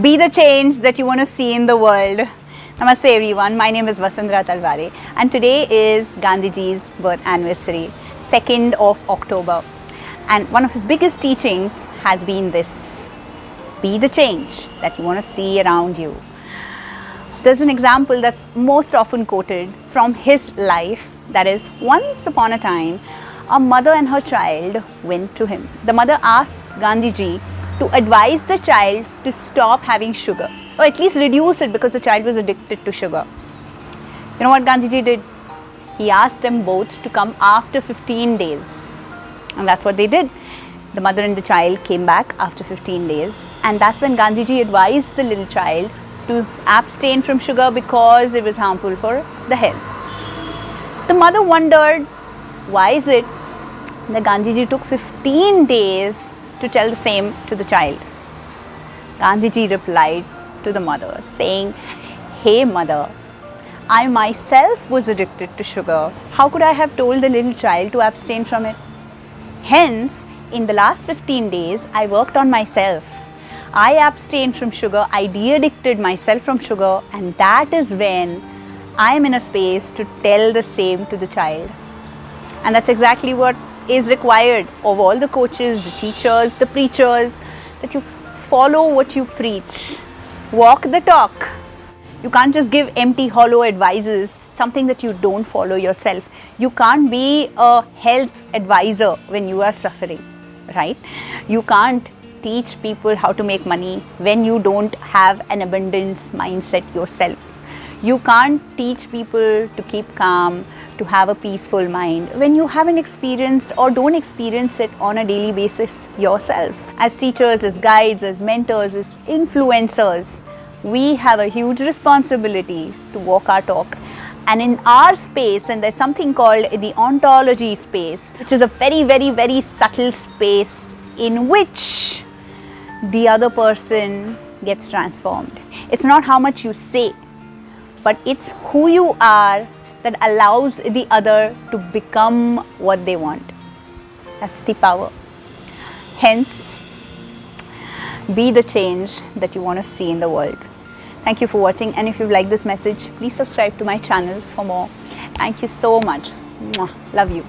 Be the change that you want to see in the world. Namaste everyone, my name is Vasundhara Talware and today is Gandhiji's birth anniversary, 2nd of October. And one of his biggest teachings has been this: be the change that you want to see around you. There's an example that's most often quoted from his life, that is, once upon a time, a mother and her child went to him. The mother asked Gandhiji to advise the child to stop having sugar, or at least reduce it, because the child was addicted to sugar. You know what Gandhiji did? He asked them both to come after 15 days. And that's what they did. The mother and the child came back after 15 days. And that's when Gandhiji advised the little child to abstain from sugar because it was harmful for the health. The mother wondered, why is it that Gandhiji took 15 days to tell the same to the child? Gandhiji replied to the mother saying, "Hey mother, I myself was addicted to sugar. How could I have told the little child to abstain from it? Hence, in the last 15 days, I worked on myself. I abstained from sugar, I de-addicted myself from sugar, and that is when I am in a space to tell the same to the child." And that's exactly what is required of all the coaches, the teachers, the preachers, that you follow what you preach. Walk the talk. You can't just give empty, hollow advices, something that you don't follow yourself. You can't be a health advisor when you are suffering, right? You can't teach people how to make money when you don't have an abundance mindset yourself. You can't teach people to keep calm, to have a peaceful mind when you haven't experienced or don't experience it on a daily basis yourself. As teachers, as guides, as mentors, as influencers, we have a huge responsibility to walk our talk. And in our space, and there's something called the Ontology space, which is a very, very, very subtle space in which the other person gets transformed. It's not how much you say, but it's who you are that allows the other to become what they want. That's the power. Hence, be the change that you want to see in the world. Thank you for watching, and if you've liked this message, please subscribe to my channel for more. Thank you so much. Mwah. Love you.